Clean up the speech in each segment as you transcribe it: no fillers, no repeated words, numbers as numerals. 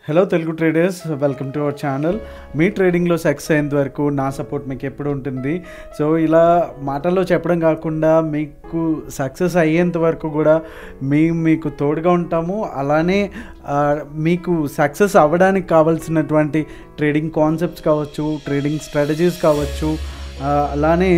Hello Telugu traders, welcome to our channel. మీ ట్రేడింగ్లో success అయ్యేంత వరకు నా సపోర్ట్ మీకు ఎప్పుడు ఉంటుంది. సో ఇలా మాటల్లో చెప్పడం కాకుండా మీకు సక్సెస్ అయ్యేంత వరకు కూడా మీకు తోడుగా ఉంటాము. అలానే మీకు సక్సెస్ అవ్వడానికి కావాల్సినటువంటి ట్రేడింగ్ కాన్సెప్ట్స్ కావచ్చు, ట్రేడింగ్ స్ట్రాటజీస్ కావచ్చు, అలానే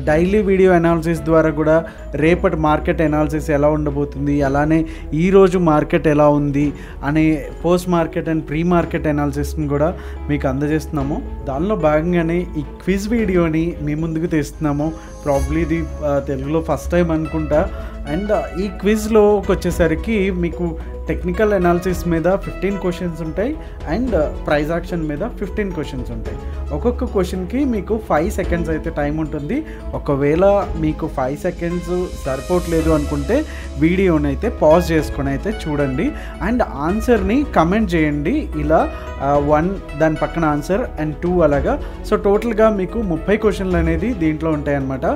డైలీ వీడియో అనాలిసిస్ ద్వారా కూడా రేపటి మార్కెట్ అనాలిసిస్ ఎలా ఉండబోతుంది, అలానే ఈరోజు మార్కెట్ ఎలా ఉంది అనే post market and pre market అనాలిసిస్ని కూడా మీకు అందజేస్తున్నాము. దానిలో భాగంగానే ఈ క్విజ్ వీడియోని మీ ముందుకు తెస్తున్నాము. ప్రాబ్లీ ఇది తెలుగులో ఫస్ట్ టైం అనుకుంటా. అండ్ ఈ క్విజ్లో వచ్చేసరికి మీకు టెక్నికల్ అనాలిసిస్ మీద 15 క్వశ్చన్స్ ఉంటాయి అండ్ ప్రైజ్ యాక్షన్ మీద 15 క్వశ్చన్స్ ఉంటాయి. ఒక్కొక్క క్వశ్చన్కి మీకు 5 సెకండ్స్ అయితే టైం ఉంటుంది. ఒకవేళ మీకు 5 సెకండ్స్ సరిపోవట్లేదు అనుకుంటే వీడియోని అయితే పాజ్ చేసుకొని అయితే చూడండి అండ్ ఆన్సర్ని కమెంట్ చేయండి. ఇలా 1 దాని పక్కన ఆన్సర్ అండ్ 2 అలాగా. సో టోటల్గా మీకు 30 క్వశ్చన్లు అనేది దీంట్లో ఉంటాయన్నమాట.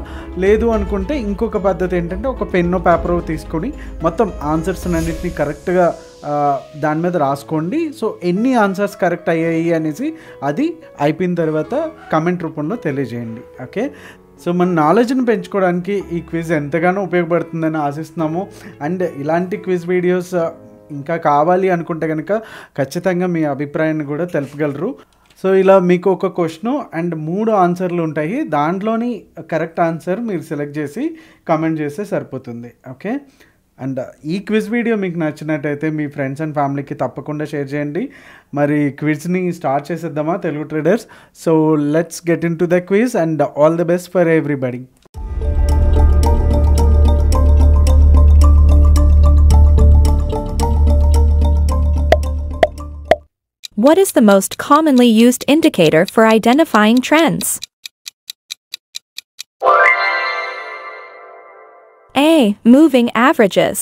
లేదు అనుకుంటే ఇంకొక పద్ధతి ఏంటంటే ఒక పెన్ను పేపర్ తీసుకొని మొత్తం ఆన్సర్స్ అన్నింటినీ కరెక్ట్గా దాని మీద రాసుకోండి. సో ఎన్ని ఆన్సర్స్ కరెక్ట్ అయ్యాయి అనేసి అది అయిపోయిన తర్వాత కమెంట్ రూపంలో తెలియజేయండి. ఓకే, సో మన నాలెడ్జ్ని పెంచుకోవడానికి ఈ క్విజ్ ఎంతగానో ఉపయోగపడుతుందని ఆశిస్తున్నాము. అండ్ ఇలాంటి క్విజ్ వీడియోస్ ఇంకా కావాలి అనుకుంటే కనుక ఖచ్చితంగా మీ అభిప్రాయాన్ని కూడా తెలుపగలరు. సో ఇలా మీకు ఒక క్వశ్చన్ అండ్ 3 ఆన్సర్లు ఉంటాయి. దాంట్లోని కరెక్ట్ ఆన్సర్ మీరు సెలెక్ట్ చేసి కమెంట్ చేస్తే సరిపోతుంది. ఓకే, అండ్ ఈ క్విజ్ వీడియో మీకు నచ్చినట్టయితే మీ ఫ్రెండ్స్ అండ్ ఫ్యామిలీకి తప్పకుండా షేర్ చేయండి. మరి క్విజ్ని స్టార్ట్ చేసేద్దామా Telugu traders? So let's get in to the quiz and all the best for everybody. What is the most commonly used indicator for identifying trends? A. Moving averages.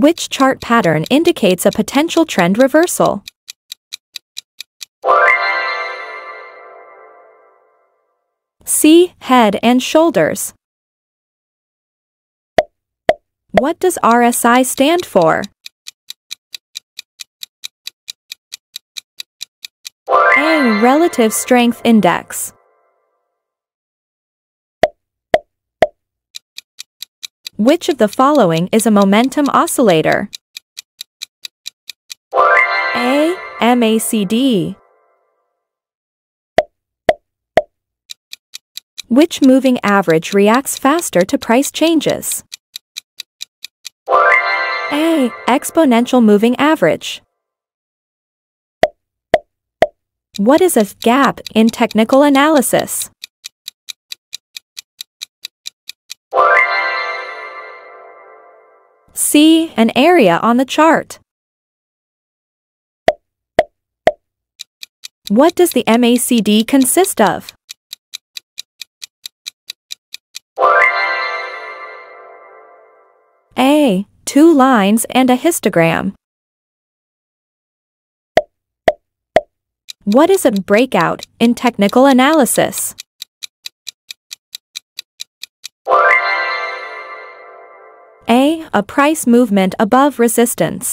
Which chart pattern indicates a potential trend reversal? C. Head and shoulders. What does RSI stand for? A. Relative Strength Index. Which of the following is a momentum oscillator? A. MACD. Which moving average reacts faster to price changes? A. Exponential moving average. What is a gap in technical analysis? C. An area on the chart. What does the MACD consist of? A. 2 lines and a histogram. What is a breakout in technical analysis? A price movement above resistance.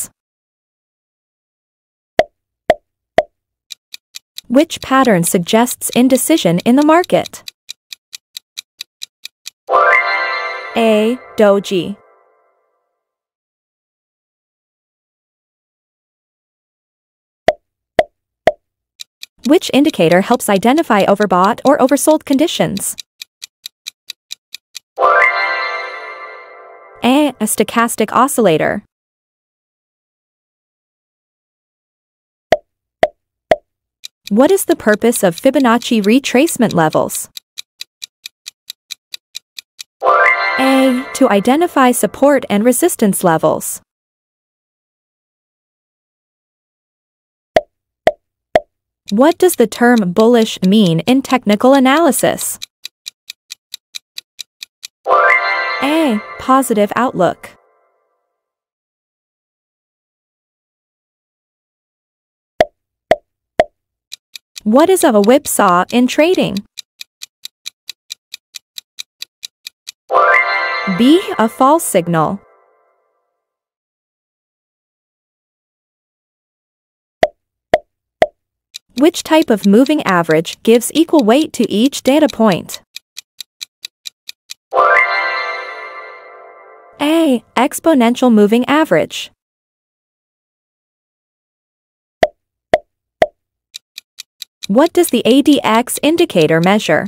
Which pattern suggests indecision in the market? A. Doji. Which indicator helps identify overbought or oversold conditions? A stochastic oscillator. What is the purpose of Fibonacci retracement levels? A. To identify support and resistance levels. What does the term bullish mean in technical analysis? A. Positive outlook. What is a whipsaw in trading? B. A false signal. Which type of moving average gives equal weight to each data point? A. Exponential moving average. What does the ADX indicator measure?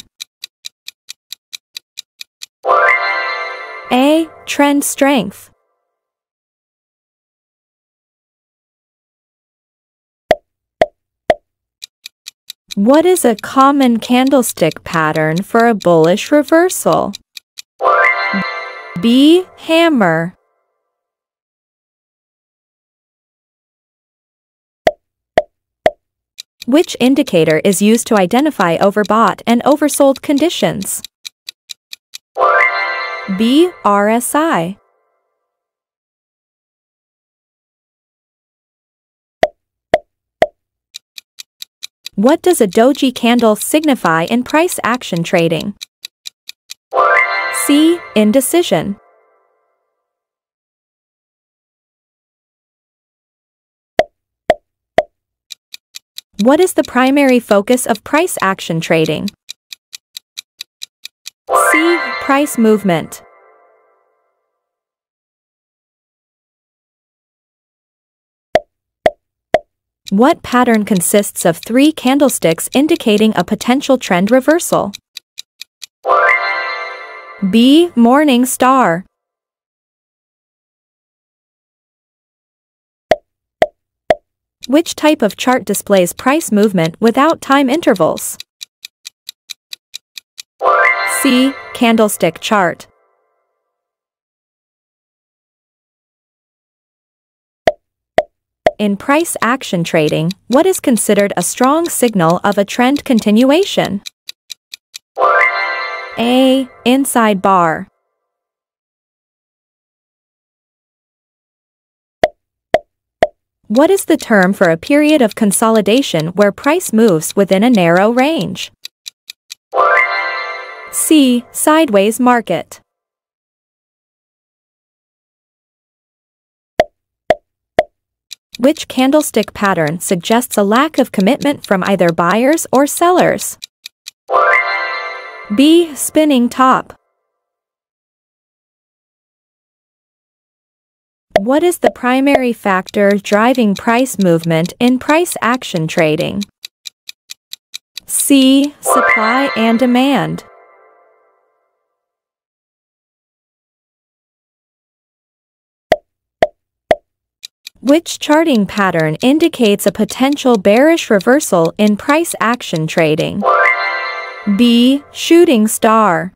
A. Trend strength. What is a common candlestick pattern for a bullish reversal? B. Hammer. Which indicator is used to identify overbought and oversold conditions? B. RSI. What does a doji candle signify in price action trading? C. Indecision. What is the primary focus of price action trading? C. Price movement. What pattern consists of 3 candlesticks indicating a potential trend reversal? B. Morning star. Which type of chart displays price movement without time intervals? C. Candlestick chart. In price action trading, what is considered a strong signal of a trend continuation? A. Inside bar. What is the term for a period of consolidation where price moves within a narrow range? C. Sideways market. Which candlestick pattern suggests a lack of commitment from either buyers or sellers? B. Spinning top. What is the primary factor driving price movement in price action trading? C. Supply and demand. Which charting pattern indicates a potential bearish reversal in price action trading? B. Shooting star.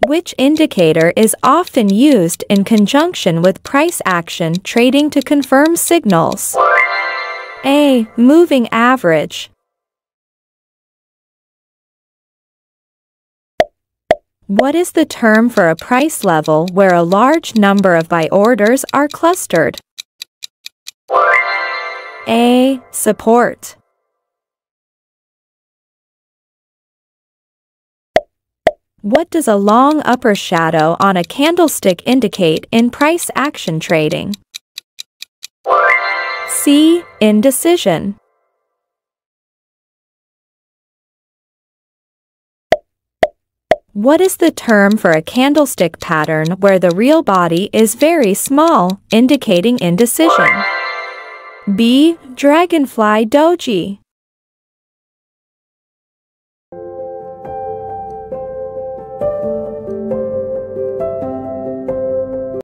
Which indicator is often used in conjunction with price action trading to confirm signals? A. Moving average. What is the term for a price level where a large number of buy orders are clustered? A. Support. What does a long upper shadow on a candlestick indicate in price action trading? C. Indecision. What is the term for a candlestick pattern where the real body is very small, indicating indecision? B. Dragonfly doji.